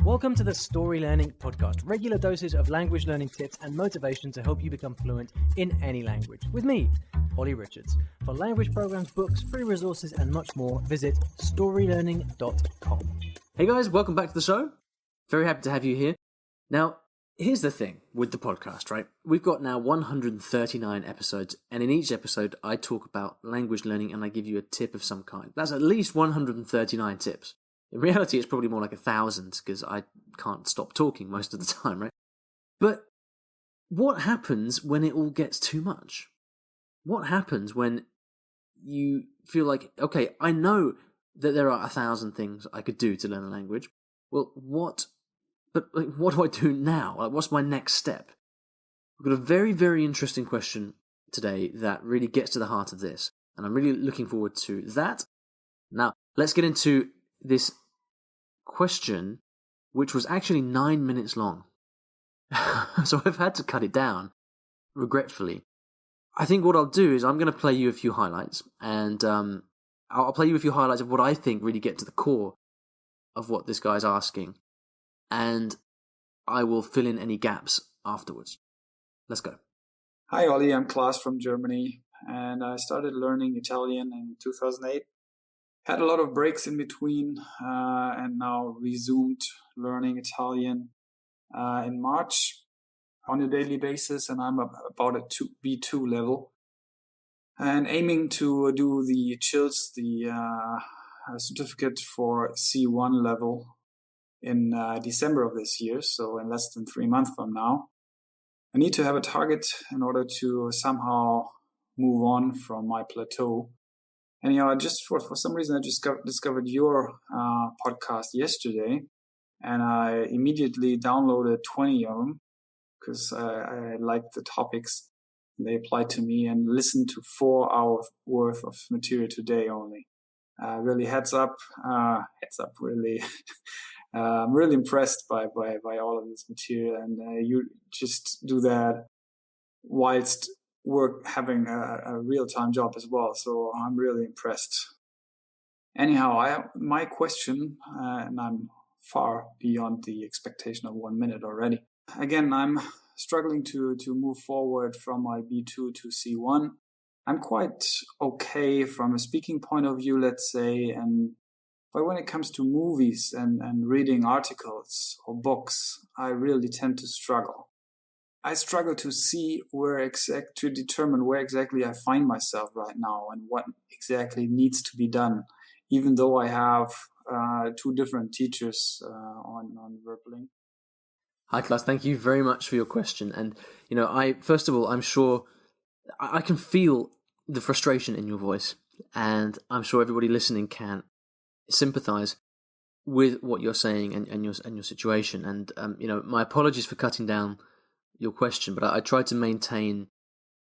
Welcome to the Story Learning Podcast, regular doses of language learning tips and motivation to help you become fluent in any language. With me, Olly Richards. For language programs, books, free resources, and much more, visit StoryLearning.com. Hey guys, welcome back to the show. Very happy to have you here. Now, here's the thing with the podcast, right? We've got now 139 episodes, and in each episode, I talk about language learning and I give you a tip of some kind. That's at least 139 tips. In reality, it's probably more like 1,000 because I can't stop talking most of the time, right? But what happens when it all gets too much? What happens when you feel like, okay, I know that there are 1,000 things I could do to learn a language. Well, what do I do now? Like, what's my next step? We've got a very, very interesting question today that really gets to the heart of this, and I'm really looking forward to that. Now, let's get into this question, which was actually 9 minutes long. So I've had to cut it down, regretfully. I think what I'll do is I'm going to play you a few highlights, and I'll play you a few highlights of what I think really get to the core of what this guy's asking, and I will fill in any gaps afterwards. Let's go. Hi, Olly. I'm Klaas from Germany, and I started learning Italian in 2008. Had a lot of breaks in between, and now resumed learning Italian in March on a daily basis, and I'm about a B2 level, and aiming to do the CHILS, the certificate for C1 level in December of this year, so in less than 3 months from now. I need to have a target in order to somehow move on from my plateau. And, just for some reason, I just discovered your podcast yesterday, and I immediately downloaded 20 of them because I liked the topics. They applied to me, and listened to 4 hours worth of material today only. Really heads up, really. I'm really impressed by all of this material, and you just do that whilst having a real-time job as well. So I'm really impressed. Anyhow, my question, and I'm far beyond the expectation of 1 minute already. Again, I'm struggling to move forward from my B2 to C1. I'm quite okay from a speaking point of view, let's say, but when it comes to movies and reading articles or books, I really tend to struggle. I struggle to see to determine where exactly I find myself right now and what exactly needs to be done, even though I have 2 different teachers on Verbaling. Hi, Klaas. Thank you very much for your question. And, first of all, I'm sure I can feel the frustration in your voice, and I'm sure everybody listening can sympathize with what you're saying and your situation. And, my apologies for cutting down your question, but I tried to maintain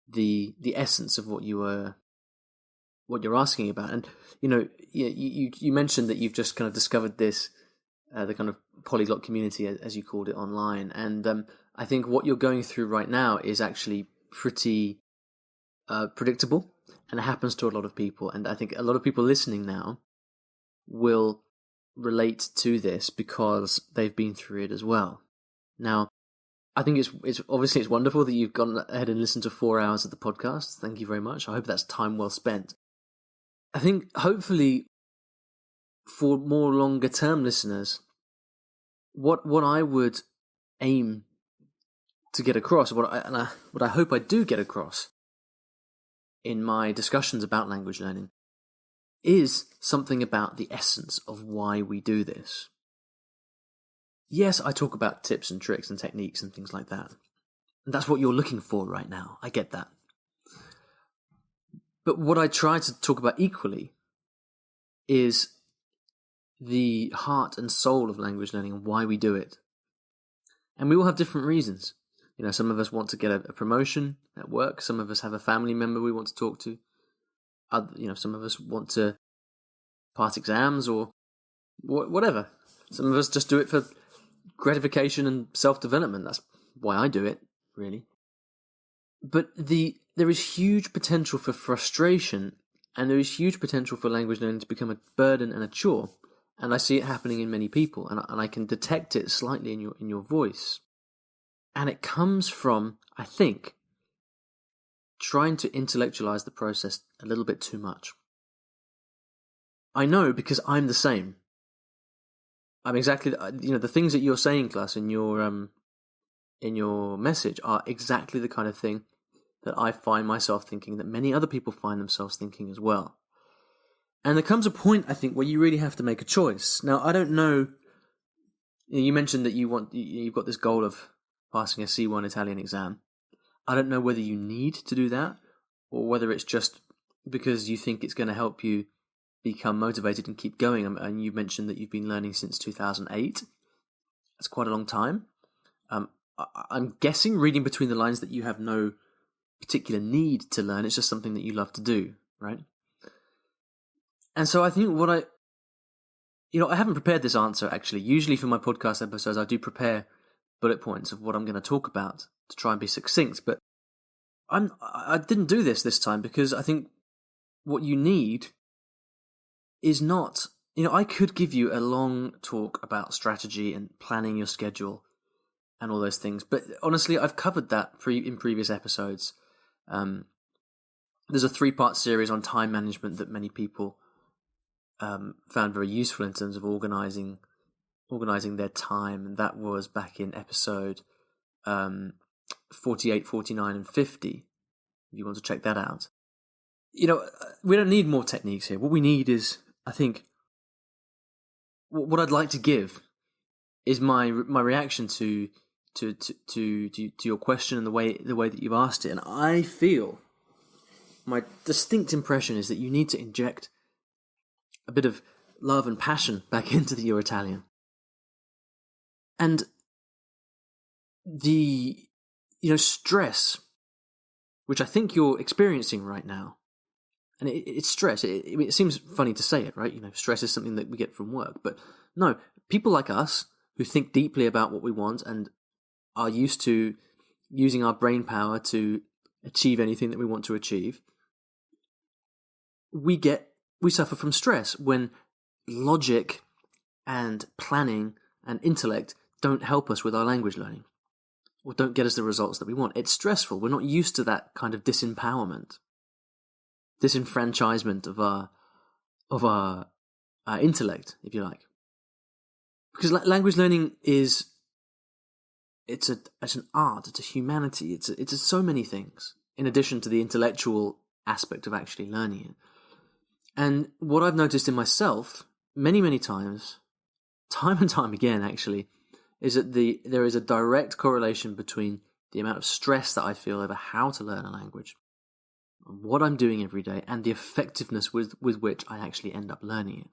the essence of what you're asking about. And you mentioned that you've just kind of discovered this the kind of polyglot community, as you called it, online, and I think what you're going through right now is actually pretty predictable, and it happens to a lot of people. And I think a lot of people listening now will relate to this because they've been through it as well. Now, I think it's obviously it's wonderful that you've gone ahead and listened to 4 hours of the podcast. Thank you very much. I hope that's time well spent. I think hopefully for more longer term listeners, what I would aim to get across, what I hope I do get across in my discussions about language learning, is something about the essence of why we do this. Yes, I talk about tips and tricks and techniques and things like that. And that's what you're looking for right now. I get that. But what I try to talk about equally is the heart and soul of language learning and why we do it. And we all have different reasons. Some of us want to get a promotion at work. Some of us have a family member we want to talk to. Some of us want to pass exams or whatever. Some of us just do it for gratification and self-development. That's why I do it, really. But there is huge potential for frustration, and there is huge potential for language learning to become a burden and a chore And I see it happening in many people, and I can detect it slightly in your voice. And it comes from, I think, trying to intellectualize the process a little bit too much. I know because I'm the same. I'm exactly, the things that you're saying, class, in your message are exactly the kind of thing that I find myself thinking, that many other people find themselves thinking as well. And there comes a point, I think, where you really have to make a choice. Now, I don't know. You mentioned that you've got this goal of passing a C1 Italian exam. I don't know whether you need to do that, or whether it's just because you think it's going to help you become motivated and keep going. And you mentioned that you've been learning since 2008. That's quite a long time. I'm guessing, reading between the lines, that you have no particular need to learn. It's just something that you love to do, right? And so I think I haven't prepared this answer, actually. Usually for my podcast episodes, I do prepare bullet points of what I'm going to talk about to try and be succinct. But I didn't do this time because I think what you need is not... I could give you a long talk about strategy and planning your schedule and all those things. But honestly, I've covered that in previous episodes. There's a 3-part series on time management that many people found very useful in terms of organizing their time, and that was back in episode 48, 49, and 50. If you want to check that out. We don't need more techniques here. What we need is, I think, what I'd like to give is my reaction to your question and the way that you've asked it. And I feel my distinct impression is that you need to inject a bit of love and passion back into your Italian. And the stress, which I think you're experiencing right now, and it's stress. It seems funny to say it, right? Stress is something that we get from work. But no, people like us who think deeply about what we want and are used to using our brain power to achieve anything that we want to achieve, we suffer from stress when logic and planning and intellect don't help us with our language learning, or don't get us the results that we want. It's stressful. We're not used to that kind of disempowerment, disenfranchisement of our intellect, if you like. Because language learning it's an art, it's a humanity, it's so many things, in addition to the intellectual aspect of actually learning it. And what I've noticed in myself many, many times, time and time again actually, is that there is a direct correlation between the amount of stress that I feel over how to learn a language, what I'm doing every day, and the effectiveness with which I actually end up learning it.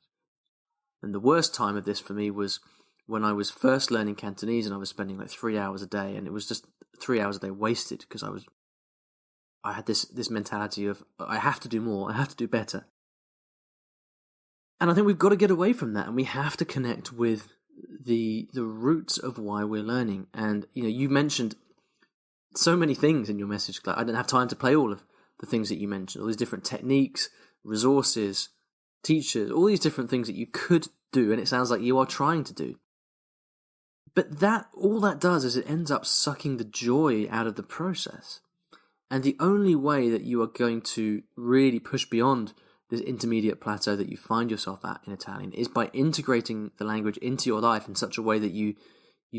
And the worst time of this for me was when I was first learning Cantonese, and I was spending like 3 hours a day, and it was just 3 hours a day wasted because I had this mentality of I have to do more, I have to do better. And I think we've got to get away from that, and we have to connect with the roots of why we're learning. And you mentioned so many things in your message. I don't have time to play all of the things that you mentioned, all these different techniques, resources, teachers, all these different things that you could do, and it sounds like you are trying to do. But all that does is it ends up sucking the joy out of the process. And the only way that you are going to really push beyond this intermediate plateau that you find yourself at in Italian is by integrating the language into your life in such a way that you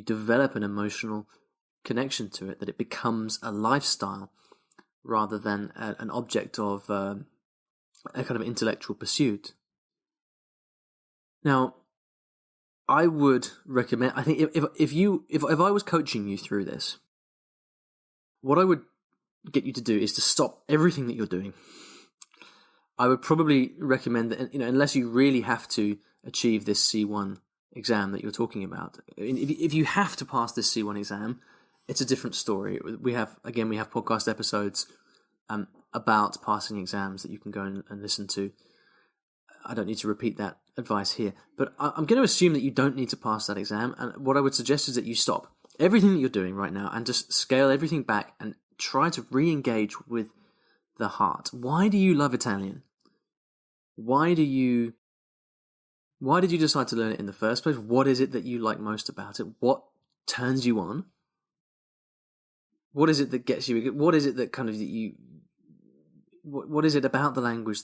develop an emotional connection to it, that it becomes a lifestyle rather than an object of a kind of intellectual pursuit. Now, I would recommend, I think if I was coaching you through this, what I would get you to do is to stop everything that you're doing. I would probably recommend that, unless you really have to achieve this C1 exam that you're talking about. If you have to pass this C1 exam, it's a different story. We have podcast episodes about passing exams that you can go and listen to. I don't need to repeat that advice here, but I'm going to assume that you don't need to pass that exam. And what I would suggest is that you stop everything that you're doing right now and just scale everything back and try to re-engage with the heart. Why do you love Italian? Why do you Why did you decide to learn it in the first place? What is it that you like most about it? What turns you on? What is it that gets you? What is it that kind of what is it about the language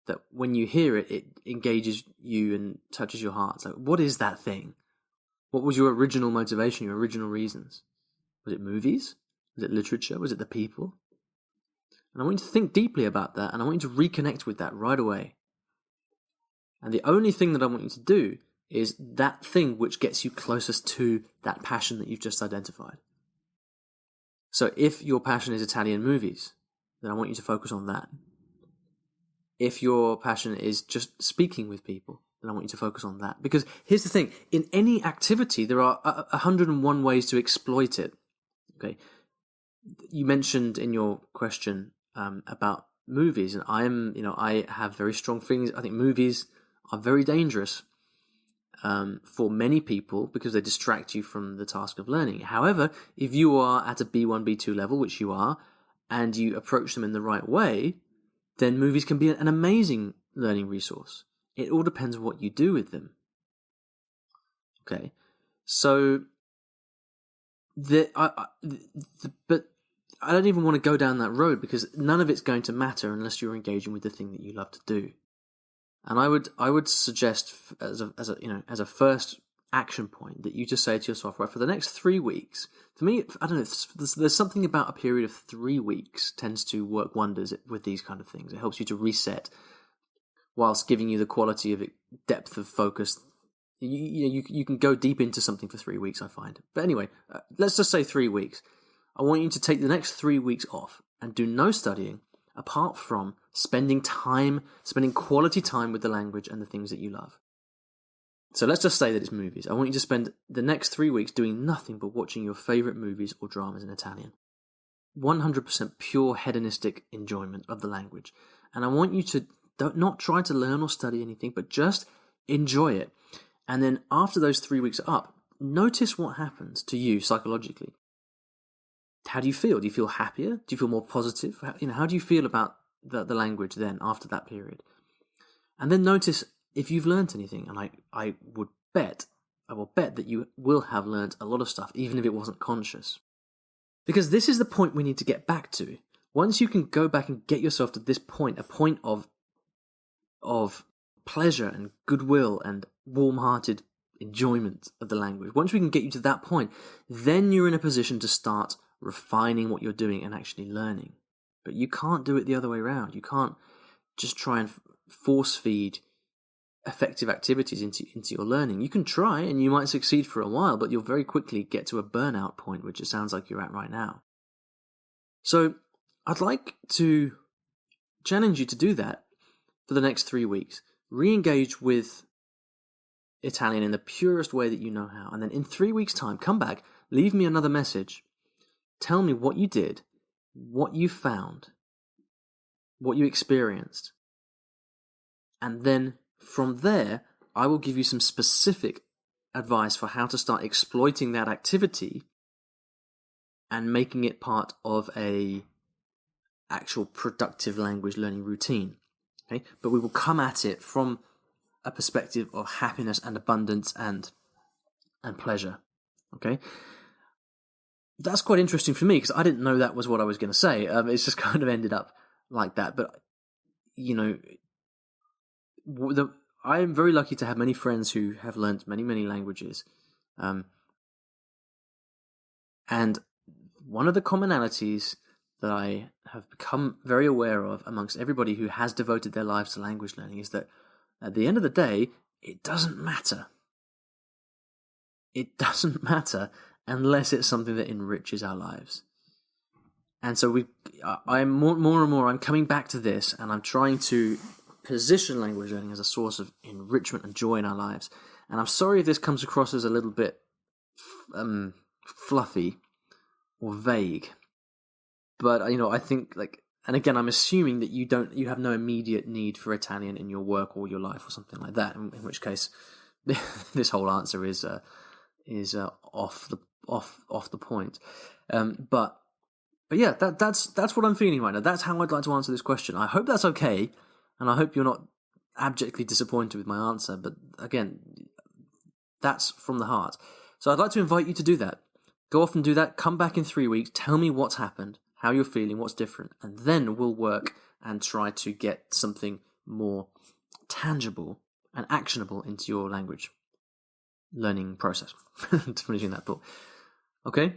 that when you hear it, it engages you and touches your heart? So what is that thing? What was your original motivation, your original reasons? Was it movies? Was it literature? Was it the people? And I want you to think deeply about that, and I want you to reconnect with that right away. And the only thing that I want you to do is that thing which gets you closest to that passion that you've just identified. So if your passion is Italian movies, then I want you to focus on that. If your passion is just speaking with people, then I want you to focus on that. Because here's the thing, in any activity, there are 101 ways to exploit it. Okay, you mentioned in your question about movies, and I have very strong feelings. I think movies are very dangerous for many people because they distract you from the task of learning. However, if you are at a B1, B2 level, which you are, and you approach them in the right way, then movies can be an amazing learning resource. It all depends on what you do with them. Okay, so but I don't even want to go down that road because none of it's going to matter unless you're engaging with the thing that you love to do. And I would suggest as a first action point that you just say to yourself, right, for the next 3 weeks, for me, I don't know, there's something about a period of 3 weeks tends to work wonders with these kind of things. It helps you to reset whilst giving you the quality of depth of focus. You can go deep into something for 3 weeks, I find. But anyway, let's just say 3 weeks. I want you to take the next 3 weeks off and do no studying apart from spending quality time with the language and the things that you love. So let's just say that it's movies. I want you to spend the next 3 weeks doing nothing but watching your favorite movies or dramas in Italian. 100% pure hedonistic enjoyment of the language. And I want you to not try to learn or study anything, but just enjoy it. And then after those 3 weeks are up, notice what happens to you psychologically. How do you feel? Do you feel happier? Do you feel more positive? How do you feel about the language then after that period? And then notice if you've learnt anything. And I will bet that you will have learnt a lot of stuff, even if it wasn't conscious. Because this is the point we need to get back to. Once you can go back and get yourself to this point, a point of pleasure and goodwill and warm-hearted enjoyment of the language, once we can get you to that point, then you're in a position to start refining what you're doing and actually learning. But you can't do it the other way around. You can't just try and force feed effective activities into your learning. You can try and you might succeed for a while, but you'll very quickly get to a burnout point, which it sounds like you're at right now. So I'd like to challenge you to do that for the next 3 weeks. Re-engage with Italian in the purest way that you know how. And then in 3 weeks' time, come back, leave me another message. Tell me what you did, what you found, what you experienced. And then from there, I will give you some specific advice for how to start exploiting that activity and making it part of a actual productive language learning routine. Okay? But we will come at it from a perspective of happiness and abundance and pleasure. Okay? That's quite interesting for me because I didn't know that was what I was going to say. It's just kind of ended up like that. But, I am very lucky to have many friends who have learnt many, many languages. And one of the commonalities that I have become very aware of amongst everybody who has devoted their lives to language learning is that at the end of the day, it doesn't matter. It doesn't matter unless it's something that enriches our lives. And so I'm more and more, I'm coming back to this and I'm trying to position language learning as a source of enrichment and joy in our lives. And I'm sorry if this comes across as a little bit fluffy or vague. But, I think, and again, I'm assuming that you have no immediate need for Italian in your work or your life or something like that, in which case this whole answer is off the point. But yeah, that's what I'm feeling right now. That's how I'd like to answer this question. I hope that's okay, and I hope you're not abjectly disappointed with my answer, but again, that's from the heart. So I'd like to invite you to do that. Go off and do that. Come back in 3 weeks. Tell me what's happened, how you're feeling, what's different, and then we'll work and try to get something more tangible and actionable into your language learning process. Finishing that thought. Okay?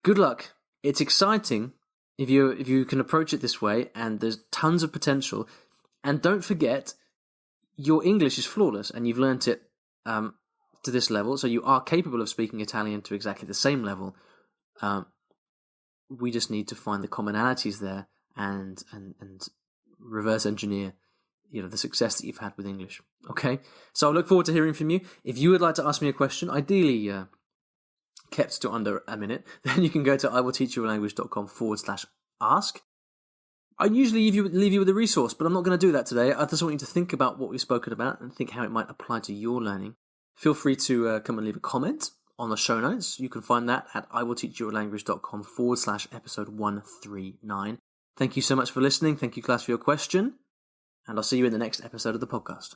Good luck. It's exciting if you can approach it this way, and there's tons of potential. And don't forget, your English is flawless, and you've learnt it to this level, so you are capable of speaking Italian to exactly the same level. We just need to find the commonalities there and reverse engineer, the success that you've had with English. Okay, so I look forward to hearing from you. If you would like to ask me a question, ideally kept to under a minute, then you can go to iwillteachyoualanguage.com/ask. I usually leave you with a resource, but I'm not going to do that today. I just want you to think about what we've spoken about and think how it might apply to your learning. Feel free to come and leave a comment on the show notes. You can find that at iwillteachyoualanguage.com/episode 139. Thank you so much for listening. Thank you, class, for your question. And I'll see you in the next episode of the podcast.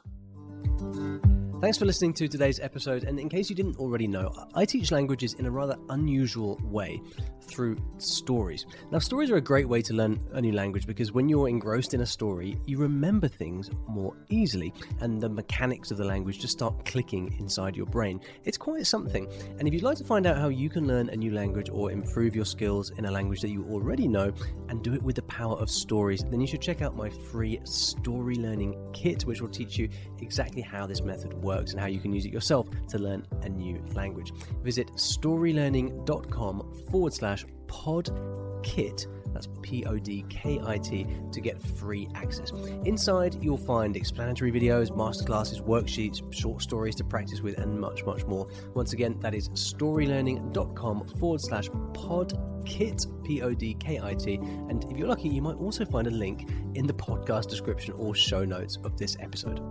Thanks for listening to today's episode, and in case you didn't already know, I teach languages in a rather unusual way through stories. Now, stories are a great way to learn a new language because when you're engrossed in a story, you remember things more easily, and the mechanics of the language just start clicking inside your brain. It's quite something, and if you'd like to find out how you can learn a new language or improve your skills in a language that you already know and do it with the power of stories, then you should check out my free Story Learning Kit, which will teach you exactly how this method works and how you can use it yourself to learn a new language. Visit storylearning.com/podkit, that's PODKIT, to get free access. Inside, you'll find explanatory videos, masterclasses, worksheets, short stories to practice with, and much, much more. Once again, that is storylearning.com/podkit, PODKIT. And if you're lucky, you might also find a link in the podcast description or show notes of this episode.